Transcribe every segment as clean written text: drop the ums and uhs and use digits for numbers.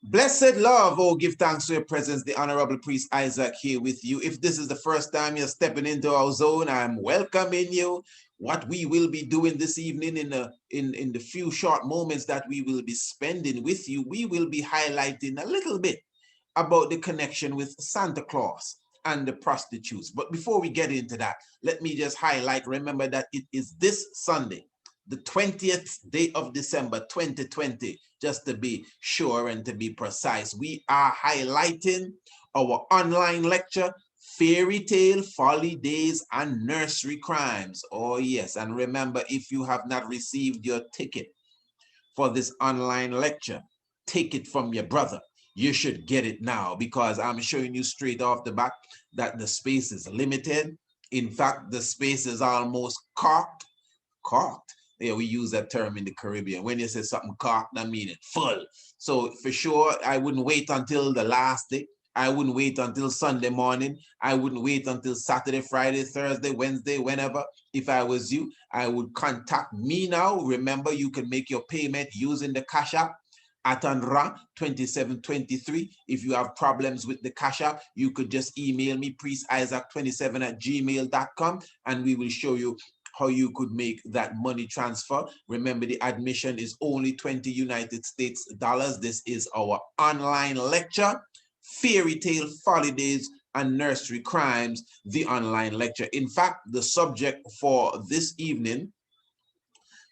Blessed love, oh, give thanks to your presence, the Honorable Priest Isaac here with you. If this is the first time you're stepping into our zone, I'm welcoming you. What we will be doing this evening in the few short moments that we will be spending with you, we will be highlighting a little bit about the connection with Santa Claus and the prostitutes. But before we get into that, let me just highlight, remember that it is this Sunday, the 20th day of December 2020, just to be sure and to be precise. We are highlighting our online lecture, Fairy Tale, Folly Days, and Nursery Crimes. Oh yes, and remember, if you have not received your ticket for this online lecture, take it from your brother. You should get it now, because I'm showing you straight off the back that the space is limited. In fact, the space is almost corked. Corked. Yeah, we use that term in the Caribbean. When you say something corked, I mean it full. So for sure, I wouldn't wait until the last day. I wouldn't wait until Sunday morning. I wouldn't wait until Saturday, Friday, Thursday, Wednesday, whenever. If I was you, I would contact me now. Remember, you can make your payment using the Cash App at Anra 2723. If you have problems with the Cash App, you could just email me, priestisaac27@gmail.com, and we will show you how you could make that money transfer. Remember, the admission is only 20 United States dollars. This is our online lecture, Fairy Tale, Folly Days, and Nursery Crimes, the online lecture. In fact, the subject for this evening,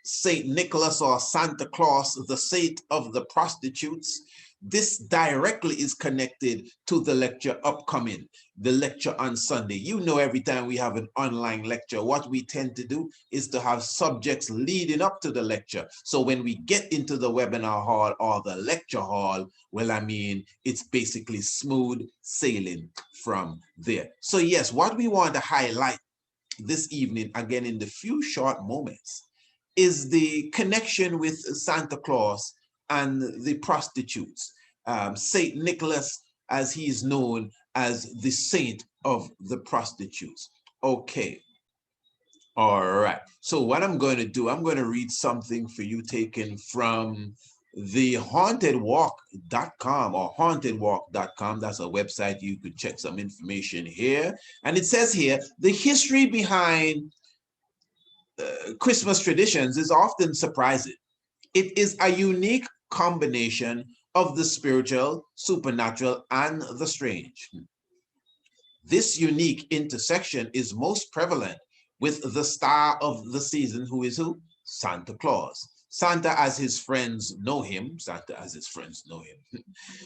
Saint Nicholas or Santa Claus, the saint of the prostitutes. This directly is connected to the lecture upcoming, the lecture on Sunday. You know, every time we have an online lecture, what we tend to do is to have subjects leading up to the lecture. So when we get into the webinar hall or the lecture hall, well, I mean, it's basically smooth sailing from there. So yes, what we want to highlight this evening, again, in the few short moments, is the connection with Santa Claus and the prostitutes. Saint Nicholas, as he is known as the saint of the prostitutes. Okay. All right. So what I'm going to do, I'm going to read something for you taken from the hauntedwalk.com or hauntedwalk.com. That's a website. You could check some information here. And it says here, the history behind Christmas traditions is often surprising. It is a unique combination of the spiritual, supernatural, and the strange. This unique intersection is most prevalent with the star of the season, who is who? Santa Claus. Santa, as his friends know him,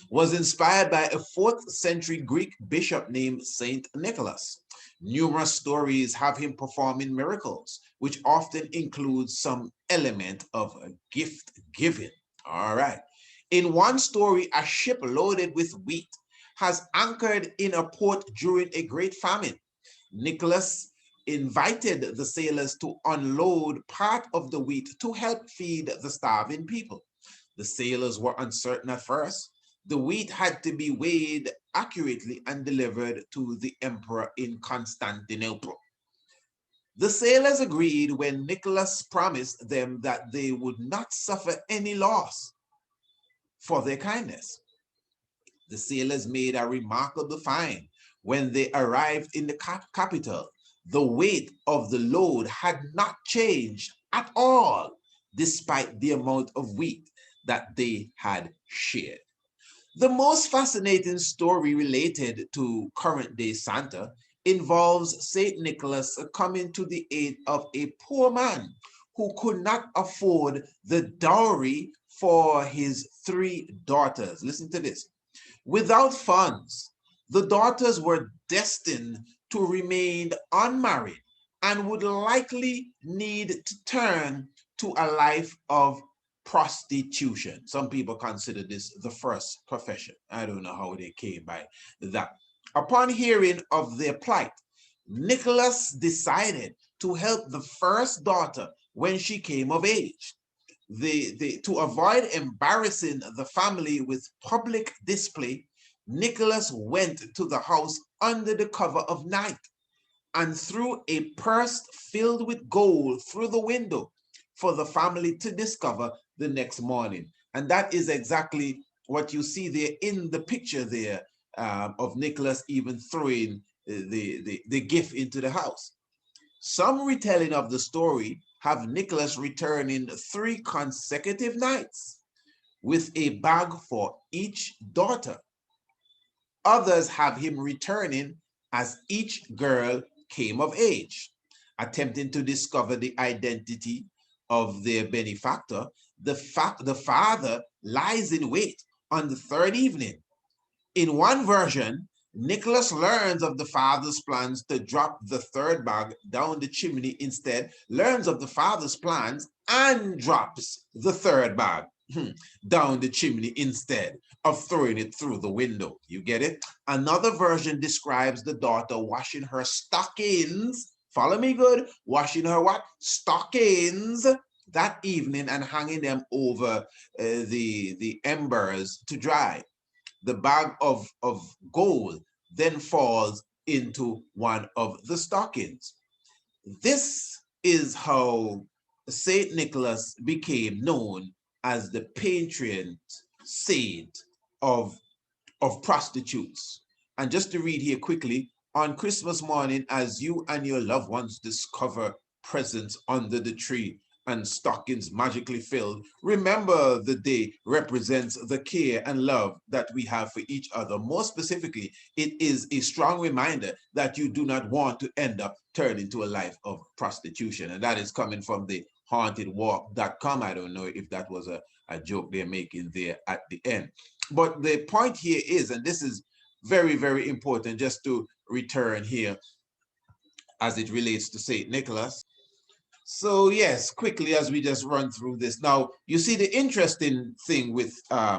was inspired by a 4th century Greek bishop named Saint Nicholas. Numerous stories have him performing miracles, which often includes some element of gift giving. All right. In one story, a ship loaded with wheat has anchored in a port during a great famine. Nicholas invited the sailors to unload part of the wheat to help feed the starving people. The sailors were uncertain at first. The wheat had to be weighed accurately and delivered to the emperor in Constantinople. The sailors agreed when Nicholas promised them that they would not suffer any loss for their kindness. The sailors made a remarkable find. When they arrived in the capital, the weight of the load had not changed at all, despite the amount of wheat that they had shared. The most fascinating story related to current day Santa involves St. Nicholas coming to the aid of a poor man who could not afford the dowry for his 3 daughters. Listen to this. Without funds, the daughters were destined to remain unmarried and would likely need to turn to a life of prostitution. Some people consider this the first profession. I don't know how they came by that. Upon hearing of their plight, Nicholas decided to help the first daughter when she came of age. To avoid embarrassing the family with public display, Nicholas went to the house under the cover of night and threw a purse filled with gold through the window for the family to discover the next morning. And that is exactly what you see there in the picture there of Nicholas even throwing the gift into the house. Some retelling of the story have Nicholas returning 3 consecutive nights with a bag for each daughter. Others have him returning as each girl came of age. Attempting to discover the identity of their benefactor, the father lies in wait on the 3rd evening. In one version, Nicholas learns of the father's plans to drop the 3rd bag down the chimney instead, learns of the father's plans and drops the 3rd bag down the chimney instead of throwing it through the window. You get it? Another version describes the daughter washing her stockings. Follow me good? Washing her what? Stockings that evening and hanging them over the embers to dry. The bag of gold then falls into one of the stockings. This is how Saint Nicholas became known as the patron saint of prostitutes. And just to read here quickly, on Christmas morning, as you and your loved ones discover presents under the tree and stockings magically filled, remember the day represents the care and love that we have for each other. More specifically, it is a strong reminder that you do not want to end up turning to a life of prostitution. And that is coming from the hauntedwalk.com. I don't know if that was a joke they're making there at the end. But the point here is, and this is very, very important, just to return here as it relates to St. Nicholas. So yes, quickly as we just run through this. Now, you see the interesting thing with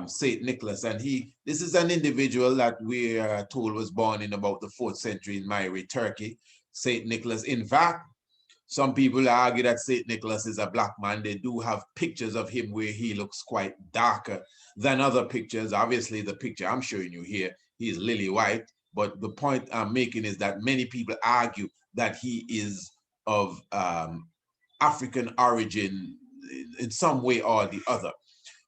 St. Nicholas, and this is an individual that we are told was born in about the 4th century in Myri, Turkey. St. Nicholas, in fact, some people argue that St. Nicholas is a black man. They do have pictures of him where he looks quite darker than other pictures. Obviously, the picture I'm showing you here, he is lily white. But the point I'm making is that many people argue that he is of African origin in some way or the other.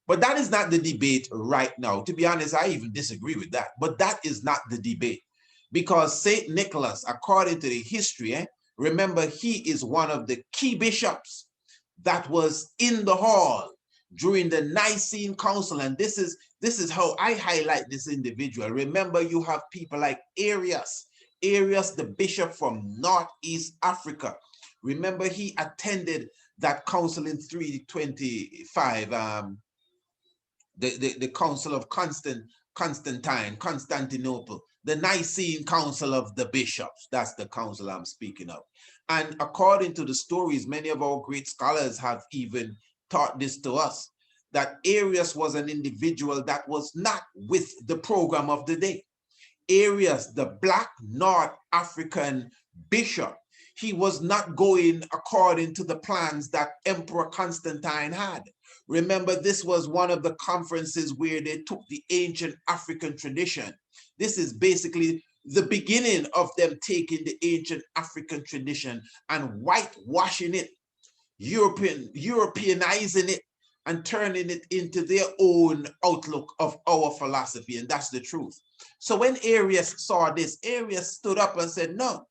But that is not the debate right now. To be honest, I even disagree with that. But that is not the debate. Because St. Nicholas, according to the history, remember, he is one of the key bishops that was in the hall during the Nicene Council. And this is how I highlight this individual. Remember, you have people like Arius, the bishop from Northeast Africa. Remember, he attended that council in 325, the Council of Constantinople, the Nicene Council of the Bishops. That's the council I'm speaking of. And according to the stories, many of our great scholars have even taught this to us, that Arius was an individual that was not with the program of the day. Arius, the Black North African bishop, he was not going according to the plans that Emperor Constantine had. Remember, this was one of the conferences where they took the ancient African tradition. This is basically the beginning of them taking the ancient African tradition and whitewashing it, Europeanizing it, and turning it into their own outlook of our philosophy. And that's the truth. So when Arius saw this, Arius stood up and said, no,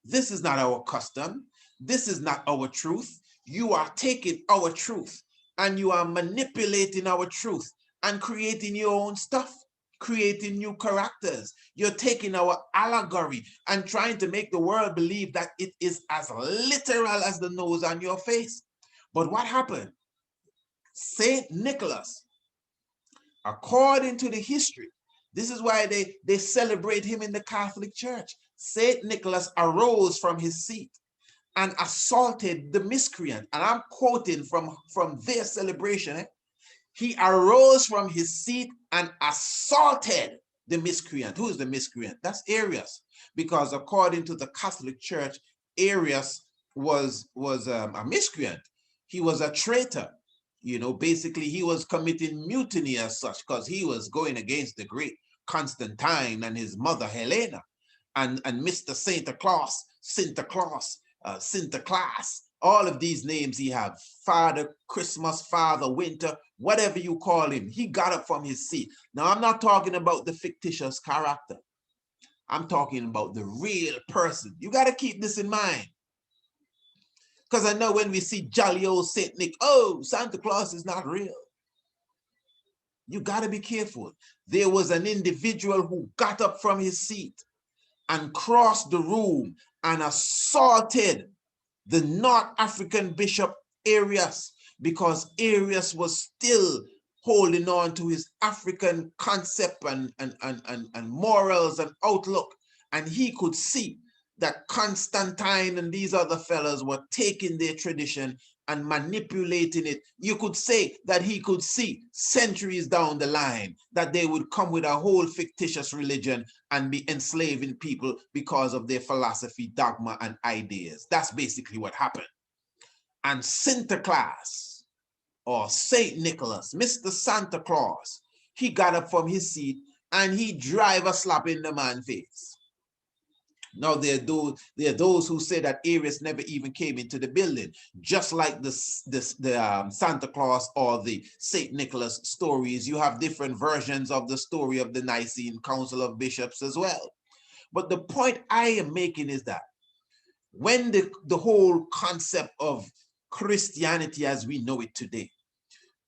this is not our custom. This is not our truth. You are taking our truth and you are manipulating our truth and creating your own stuff, creating new characters. You're taking our allegory and trying to make the world believe that it is as literal as the nose on your face. But what happened? Saint Nicholas, according to the history, this is why they celebrate him in the Catholic Church. Saint Nicholas arose from his seat and assaulted the miscreant. And I'm quoting from their celebration. He arose from his seat and assaulted the miscreant. Who is the miscreant? That's Arius. Because according to the Catholic Church, Arius was a miscreant. He was a traitor. You know, basically he was committing mutiny as such, because he was going against the great Constantine and his mother Helena. And Mr. Santa Claus, All of these names he have, Father Christmas, Father Winter, whatever you call him, he got up from his seat. Now, I'm not talking about the fictitious character. I'm talking about the real person. You got to keep this in mind. Because I know when we see jolly old Saint Nick, oh, Santa Claus is not real. You got to be careful. There was an individual who got up from his seat and crossed the room and assaulted the North African bishop Arius, because Arius was still holding on to his African concept and morals and outlook. And he could see that Constantine and these other fellas were taking their tradition and manipulating it. You could say that he could see centuries down the line that they would come with a whole fictitious religion and be enslaving people because of their philosophy, dogma, and ideas. That's basically what happened. And Sinterklaas, or Saint Nicholas, Mr. Santa Claus, he got up from his seat and he drive a slap in the man's face. Now, there are those who say that Arius never even came into the building, just like the Santa Claus or the Saint Nicholas stories. You have different versions of the story of the Nicene Council of Bishops as well. But the point I am making is that when the whole concept of Christianity as we know it today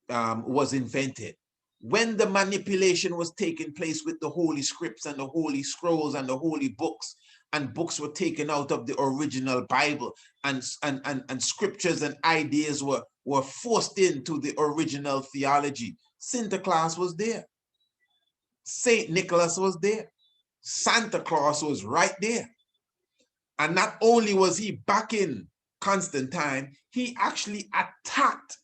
was invented, when the manipulation was taking place with the Holy Scripts and the Holy Scrolls and the Holy Books, and books were taken out of the original Bible, and scriptures and ideas were forced into the original theology, Sinterklaas was there. Saint Nicholas was there. Santa Claus was right there. And not only was he backing Constantine, he actually attacked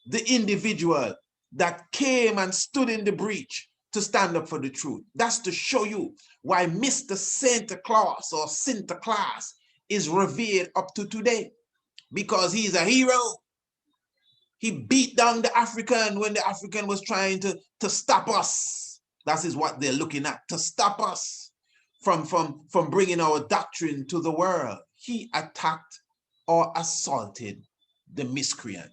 the individual that came and stood in the breach to stand up for the truth. That's to show you why Mr. Santa Claus or Sinterklaas is revered up to today, because he's a hero. He beat down the African when the African was trying to stop us. That is what they're looking at, to stop us from bringing our doctrine to the world. He attacked or assaulted the miscreant.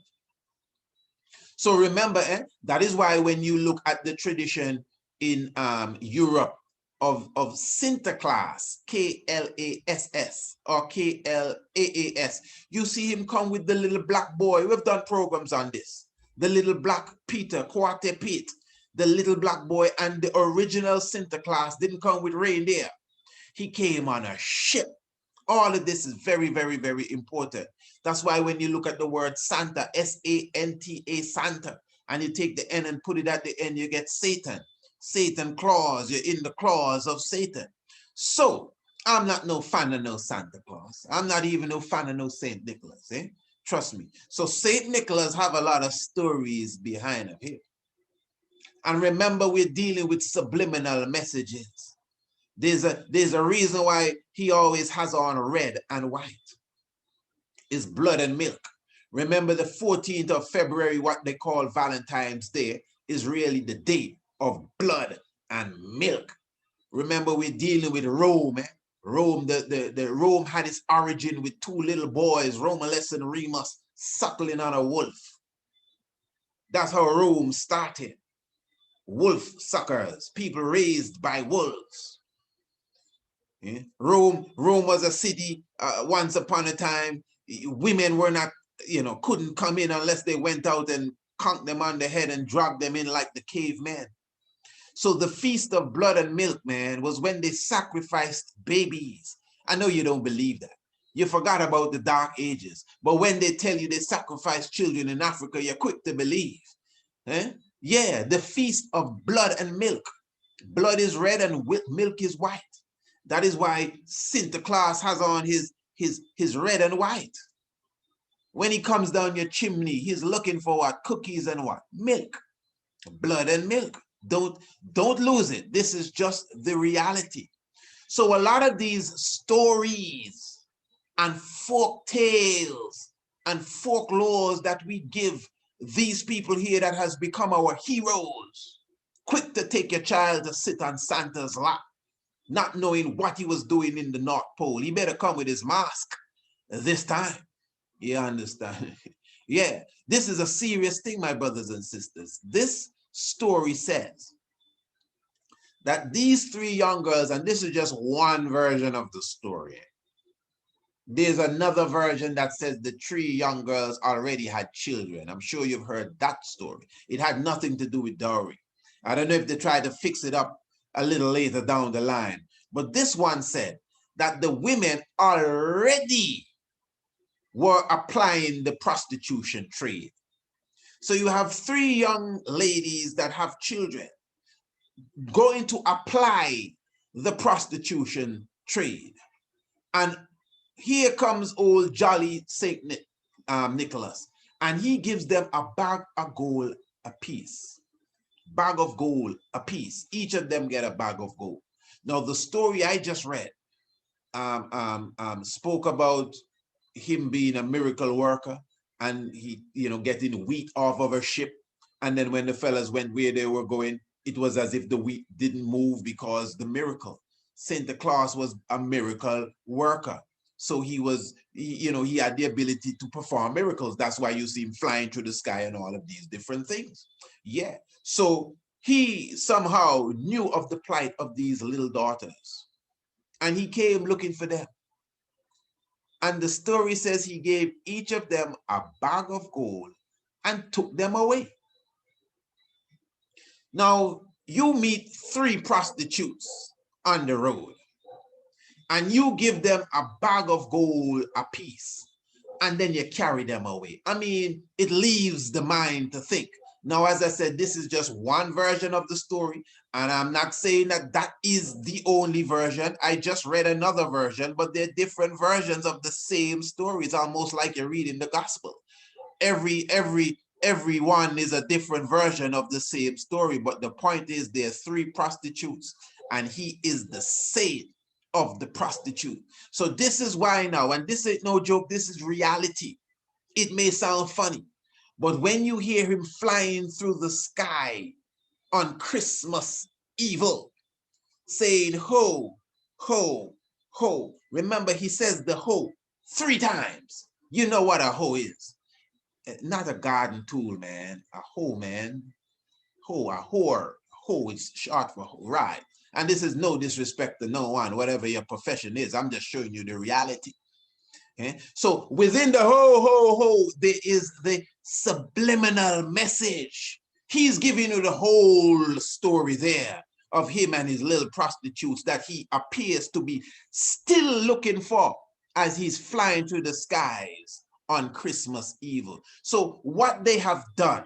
So remember, that is why when you look at the tradition in Europe of Sinterklaas, K-L-A-S-S or K-L-A-A-S, you see him come with the little black boy. We've done programs on this. The little black Peter, Quarter Pete, the little black boy, and the original Sinterklaas didn't come with reindeer. He came on a ship. All of this is very, very, very important. That's why when you look at the word Santa, S-A-N-T-A, Santa, and you take the N and put it at the end, you get Satan. Satan Claus, you're in the claws of Satan. So I'm not no fan of no Santa Claus. I'm not even no fan of no Saint Nicholas, Trust me. So Saint Nicholas have a lot of stories behind him here. And remember, we're dealing with subliminal messages. There's a reason why he always has on red and white. It's blood and milk. Remember, the 14th of February, what they call Valentine's Day, is really the day of blood and milk. Remember, we're dealing with Rome. Rome, the Rome had its origin with two little boys, Romulus and Remus, suckling on a wolf. That's how Rome started. Wolf suckers, people raised by wolves. Rome was a city once upon a time. Women were not, couldn't come in unless they went out and conked them on the head and dragged them in like the cavemen. So the Feast of Blood and Milk, man, was when they sacrificed babies. I know you don't believe that. You forgot about the Dark Ages. But when they tell you they sacrifice children in Africa, you're quick to believe. Yeah, the Feast of Blood and Milk. Blood is red and milk is white. That is why Sinterklaas has on his red and white. When he comes down your chimney, he's looking for what? Cookies and what? Milk. Blood and milk. Don't lose it. This is just the reality. So a lot of these stories and folk tales and folklores that we give these people here that has become our heroes, quick to take your child to sit on Santa's lap, not knowing what he was doing in the North Pole. He better come with his mask this time. You understand? Yeah, this is a serious thing, my brothers and sisters. This story says that these three young girls, and this is just one version of the story. There's another version that says the three young girls already had children. I'm sure you've heard that story. It had nothing to do with dowry. I don't know if they tried to fix it up a little later down the line. But this one said that the women already were applying the prostitution trade. So you have three young ladies that have children going to apply the prostitution trade. And here comes old jolly Saint Nicholas, and he gives them a bag of gold a piece. Bag of gold a piece. Each of them get a bag of gold. Now, the story I just read spoke about him being a miracle worker, and he, getting wheat off of a ship. And then when the fellas went where they were going, it was as if the wheat didn't move because the miracle. Santa Claus was a miracle worker. So he was, he had the ability to perform miracles. That's why you see him flying through the sky and all of these different things. Yeah. So he somehow knew of the plight of these little daughters, and he came looking for them. And the story says he gave each of them a bag of gold and took them away. Now, you meet three prostitutes on the road, and you give them a bag of gold apiece, and then you carry them away. I mean, it leaves the mind to think. Now, as I said, this is just one version of the story, and I'm not saying that that is the only version. I just read another version, but they're different versions of the same story. It's almost like you're reading the gospel. Everyone is a different version of the same story, but the point is there are three prostitutes, and he is the saint of the prostitute. So this is why now, and this ain't no joke, this is reality. It may sound funny, but when you hear him flying through the sky on Christmas Eve, saying ho, ho, ho. Remember, he says the ho 3 times. You know what a hoe is. Not a garden tool, man. A hoe, man. Hoe, a whore. Hoe is short for right. And this is no disrespect to no one, whatever your profession is. I'm just showing you the reality. Okay? So within the ho, ho, ho, there is the subliminal message. He's giving you the whole story there of him and his little prostitutes that he appears to be still looking for as he's flying through the skies on Christmas Eve. So what they have done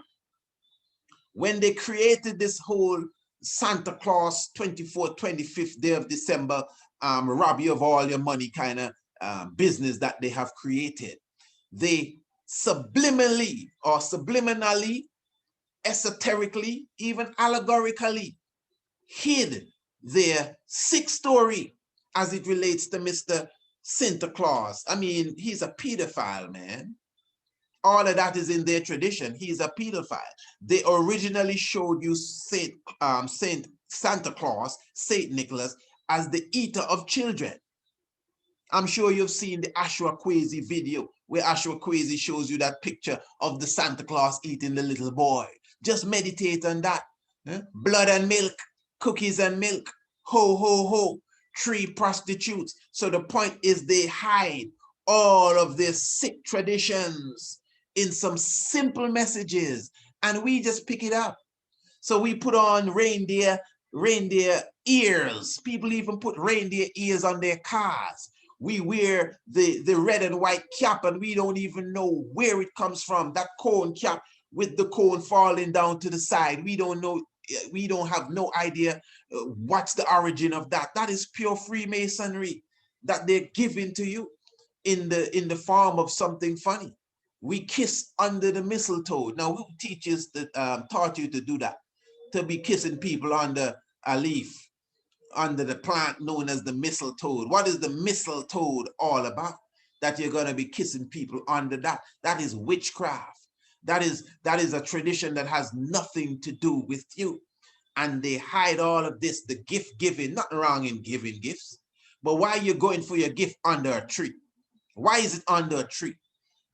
when they created this whole Santa Claus 24th, 25th day of December, rob you of all your money kind of business that they have created, they subliminally, esoterically, even allegorically hid their sick story as it relates to Mr. Santa Claus. I mean, he's a pedophile, man. All of that is in their tradition. He's a pedophile. They originally showed you Saint Santa Claus, Saint Nicholas, as the eater of children. I'm sure you've seen the Ashwa Kwesi video where Ashwa Kwesi shows you that picture of the Santa Claus eating the little boy. Just meditate on that. Blood and milk, cookies and milk, ho, ho, ho, 3 prostitutes. So the point is they hide all of their sick traditions in some simple messages, and we just pick it up. So we put on reindeer ears. People even put reindeer ears on their cars. We wear the red and white cap, and we don't even know where it comes from. That cone cap with the cone falling down to the side. We don't know. We don't have no idea what's the origin of that. That is pure Freemasonry that they're giving to you in the form of something funny. We kiss under the mistletoe. Now, who teaches that taught you to do that? To be kissing people under a leaf, under the plant known as the mistletoe. What is the mistletoe all about? That you're going to be kissing people under that. That is witchcraft. That is a tradition that has nothing to do with you. And they hide all of this, the gift giving. Nothing wrong in giving gifts. But why are you going for your gift under a tree? Why is it under a tree?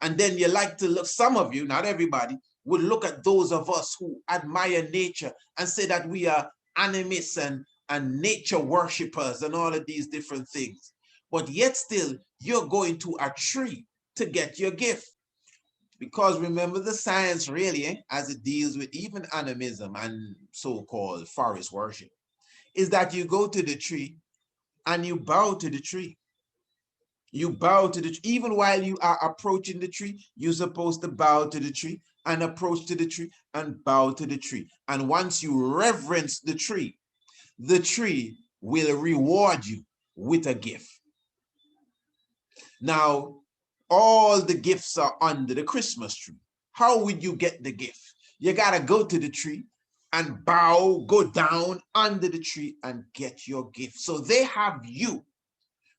And then you like to look, some of you, not everybody, would look at those of us who admire nature and say that we are animists and nature worshippers and all of these different things. But yet still, you're going to a tree to get your gift. Because remember the science really, as it deals with even animism and so-called forest worship, is that you go to the tree and you bow to the tree. You bow to the tree. Even while you are approaching the tree, you're supposed to bow to the tree and approach to the tree and bow to the tree. And once you reverence the tree will reward you with a gift. Now, all the gifts are under the Christmas tree. How would you get the gift? You got to go to the tree and bow, go down under the tree and get your gift. So they have you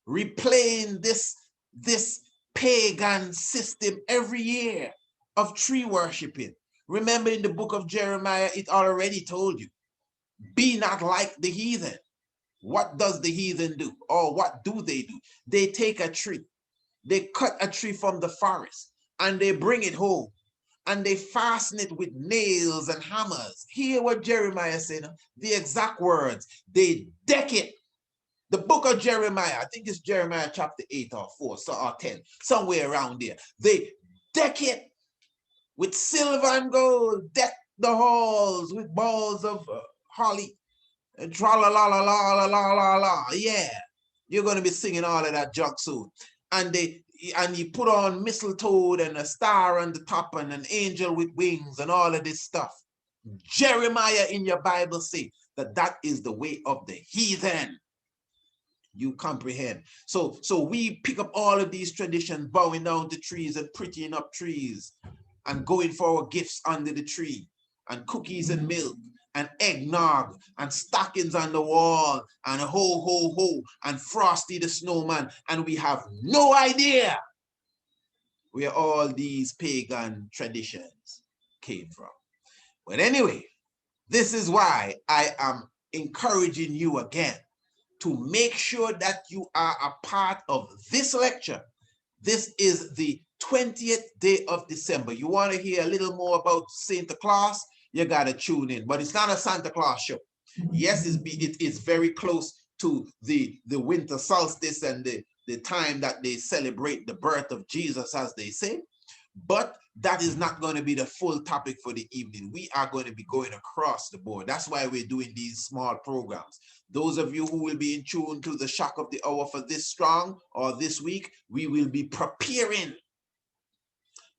replaying this pagan system every year of tree worshiping. Remember in the book of Jeremiah, it already told you, be not like the heathen. What does the heathen do? Or what do? They take a tree. They cut a tree from the forest and they bring it home and they fasten it with nails and hammers. Hear what Jeremiah said, the exact words. They deck it. The book of Jeremiah, I think it's Jeremiah chapter 8 or 4 or 10, somewhere around there. They deck it with silver and gold, deck the halls with balls of holly, and tra la la la la la la la la. Yeah, you're going to be singing all of that junk soon. And you put on mistletoe and a star on the top and an angel with wings and all of this stuff. Jeremiah in your Bible say that is the way of the heathen. You comprehend? So we pick up all of these traditions, bowing down to trees and prettying up trees and going for our gifts under the tree and cookies and milk and eggnog and stockings on the wall and ho ho ho and Frosty the Snowman, and we have no idea where all these pagan traditions came from. But anyway, this is why I am encouraging you again to make sure that you are a part of this lecture. This is the 20th day of December. You want to hear a little more about Santa Claus? You got to tune in. But it's not a Santa Claus show. Yes, it's very close to the winter solstice and the time that they celebrate the birth of Jesus, as they say. But that is not going to be the full topic for the evening. We are going to be going across the board. That's why we're doing these small programs. Those of you who will be in tune to the shock of the hour for this strong or this week, we will be preparing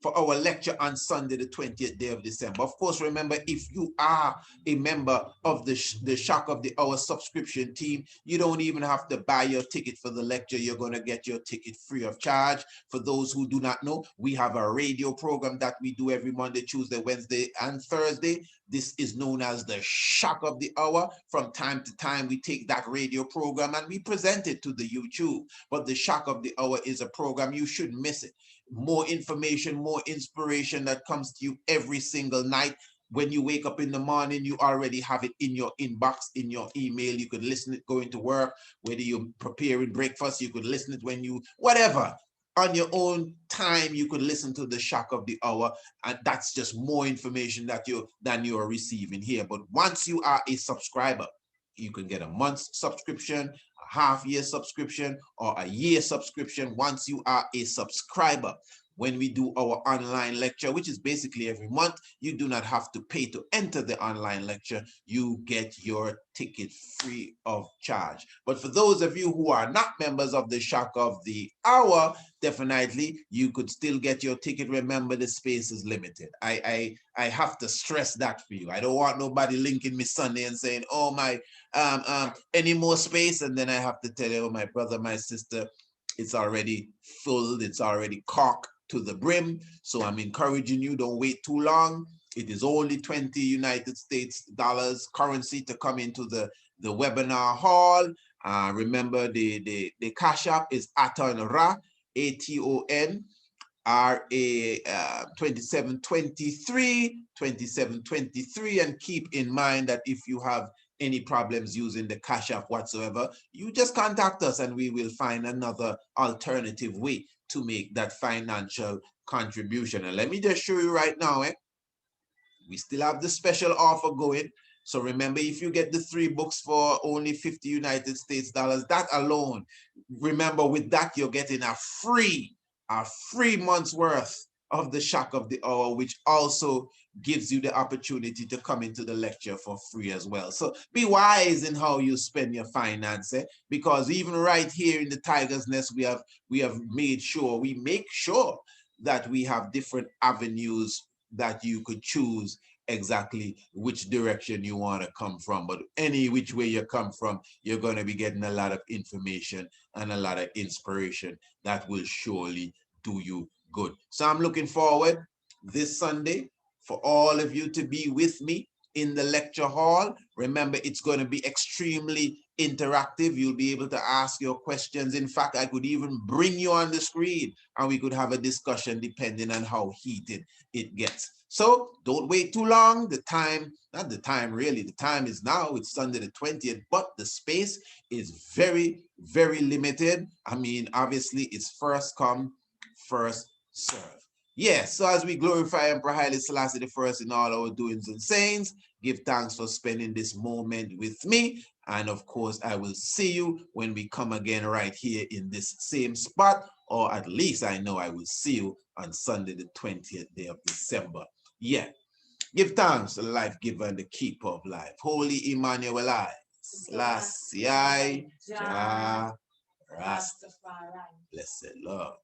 for our lecture on Sunday, the 20th day of December. Of course, remember, if you are a member of the Shock of the Hour subscription team, you don't even have to buy your ticket for the lecture. You're going to get your ticket free of charge. For those who do not know, we have a radio program that we do every Monday, Tuesday, Wednesday, and Thursday. This is known as the Shock of the Hour. From time to time, we take that radio program and we present it to the YouTube. But the Shock of the Hour is a program, you shouldn't miss it. More information, more inspiration that comes to you every single night. When you wake up in the morning, you already have it in your inbox, in your email. You could listen it going to work, whether you're preparing breakfast, you could listen it when you, whatever. On your own time, you could listen to the Shock of the Hour, and that's just more information than you are receiving here. But once you are a subscriber, you can get a month's subscription, a half-year subscription, or a year subscription once you are a subscriber. When we do our online lecture, which is basically every month, you do not have to pay to enter the online lecture. You get your ticket free of charge. But for those of you who are not members of the Shock of the Hour, definitely you could still get your ticket. Remember, the space is limited. I have to stress that for you. I don't want nobody linking me Sunday and saying, oh my, any more space, and then I have to tell you, oh, my brother, my sister, it's already full, it's already corked to the brim. So I'm encouraging you, don't wait too long. It is only 20 United States dollars currency to come into the webinar hall. Remember, the Cash App is Aton Ra, ATON RA 2723, and keep in mind that if you have any problems using the Cash App whatsoever, you just contact us and we will find another alternative way to make that financial contribution. And let me just show you right now, we still have the special offer going. So remember, if you get the 3 books for only 50 United States dollars, that alone, remember with that, you're getting a free month's worth of the Shock of the Hour, which also gives you the opportunity to come into the lecture for free as well. So be wise in how you spend your finance, because even right here in the Tiger's Nest, we make sure that we have different avenues that you could choose exactly which direction you want to come from. But any which way you come from, you're going to be getting a lot of information and a lot of inspiration that will surely do you good. So I'm looking forward this Sunday for all of you to be with me in the lecture hall. Remember, it's going to be extremely interactive. You'll be able to ask your questions. In fact, I could even bring you on the screen and we could have a discussion depending on how heated it gets. So don't wait too long. The time is now. It's Sunday the 20th, but the space is very, very limited. I mean, obviously, it's first come, first serve. Yes, so as we glorify Emperor Haile Selassie the First in all our doings and sayings, give thanks for spending this moment with me. And of course, I will see you when we come again right here in this same spot, or at least I know I will see you on Sunday, the 20th day of December. Yeah, give thanks to the life giver and the keeper of life. Holy Emmanuel I, Selassie I, Jah, Rastafari. Blessed Lord.